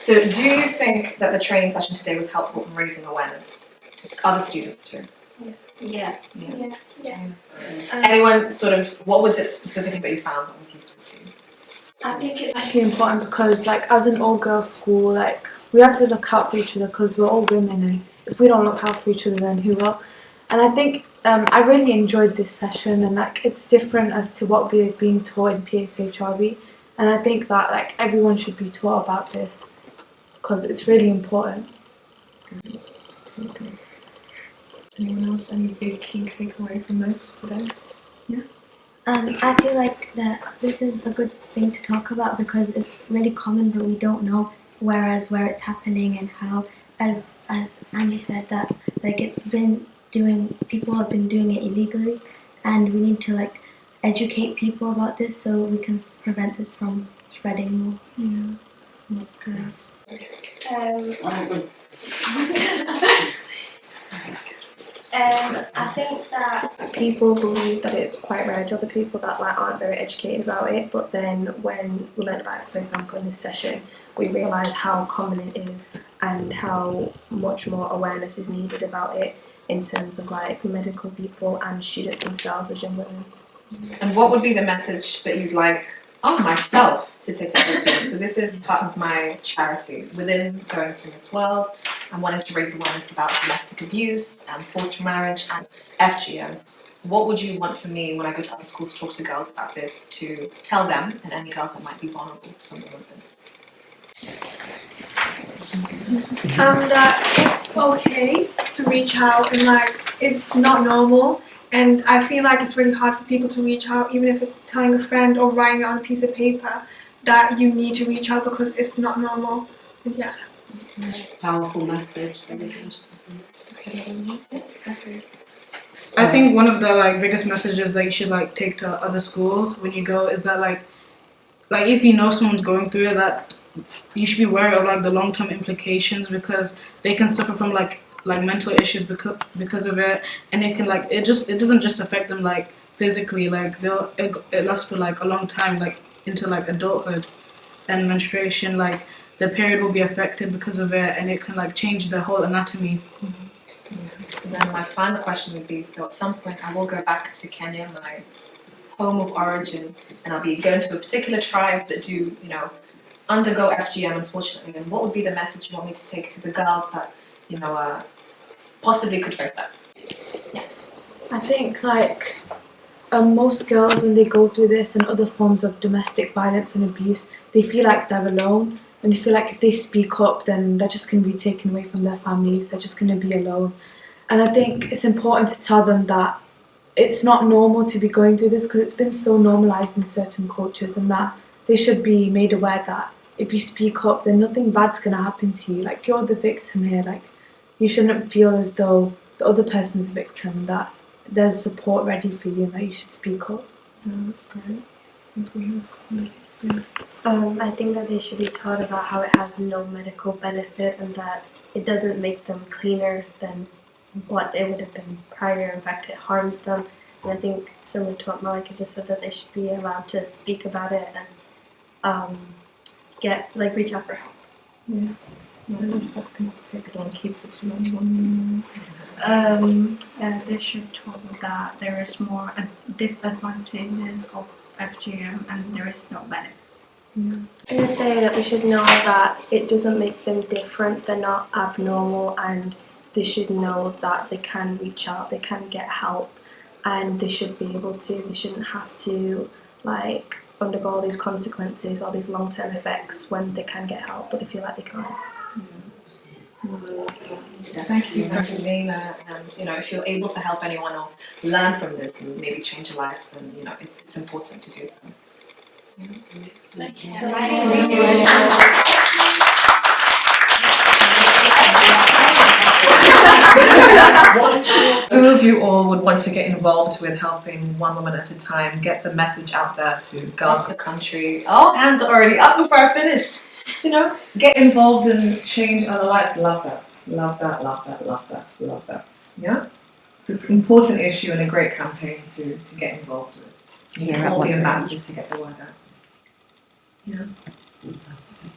So do you think that the training session today was helpful in raising awareness to other students too? Yes. Yeah. Anyone sort of, what was it specifically that you found that was useful to you? I think it's actually important because, like, as an all-girls school, like, we have to look out for each other because we're all women, and if we don't look out for each other, then who will? And I think I really enjoyed this session, and like it's different as to what we're being taught in PSHRB, and I think that like everyone should be taught about this because it's really important. Okay. Anyone else? Any big key takeaway from this today? I feel like that this is a good thing to talk about because it's really common, but we don't know where it's happening and how. As Andy said, that like people have been doing it illegally, and we need to like educate people about this so we can prevent this from spreading more. Yeah, that's great. I think that people believe that it's quite rare to other people that like aren't very educated about it, but then when we learned about it, for example, in this session, we realised how common it is and how much more awareness is needed about it in terms of like medical people and students themselves as young women. And what would be the message that you'd like myself to take to other students? So this is part of my charity. Within going to Miss World, I wanted to raise awareness about domestic abuse and forced marriage and FGM. What would you want from me when I go to other schools to talk to girls about this, to tell them and any girls that might be vulnerable to something like this? That it's okay to reach out, and like it's not normal, and I feel like it's really hard for people to reach out, even if it's telling a friend or writing it on a piece of paper, that you need to reach out because it's not normal. And yeah. Powerful message. I think one of the like biggest messages that you should like take to other schools when you go is that like if you know someone's going through it, that you should be wary of like the long-term implications, because they can suffer from like mental issues because of it, and it can like it doesn't just affect them like physically, like it lasts for like a long time, like into like adulthood and menstruation, like the period will be affected because of it, and it can like change the whole anatomy. And then my final question would be, so at some point I will go back to Kenya, my home of origin, and I'll be going to a particular tribe that do, undergo FGM, unfortunately. And what would be the message you want me to take to the girls that, possibly could face that? Yeah. I think like most girls, when they go through this and other forms of domestic violence and abuse, they feel like they're alone, and they feel like if they speak up, then they're just going to be taken away from their families, they're just going to be alone. And I think it's important to tell them that it's not normal to be going through this, because it's been so normalised in certain cultures, and that they should be made aware that if you speak up, then nothing bad's going to happen to you. Like, you're the victim here. Like, you shouldn't feel as though the other person's a victim, that there's support ready for you and that you should speak up. That's great. I think that they should be taught about how it has no medical benefit and that it doesn't make them cleaner than what it would have been prior. In fact, it harms them. And I think, similar to what Malika just said, that they should be allowed to speak about it and reach out for help. Yeah. Keep it to They should talk that there is more disadvantages of FGM and there is no benefit. I'm going to say that they should know that it doesn't make them different, they're not abnormal, and they should know that they can reach out, they can get help, and they should be able to. They shouldn't have to undergo all these consequences, all these long-term effects when they can get help, but they feel like they can't. Thank you so much, Rehema. And if you're able to help anyone or learn from this and maybe change a life, then it's important to do so. Thank you. Who of you all would want to get involved with helping one woman at a time, get the message out there to girls in the country? Oh, hands are already up before I finished. Get involved and change other lives. Love that. Love that, love that, love that, love that. Yeah? It's an important issue and a great campaign to get involved with. You need all the ambassadors to get the word out. Yeah. Fantastic.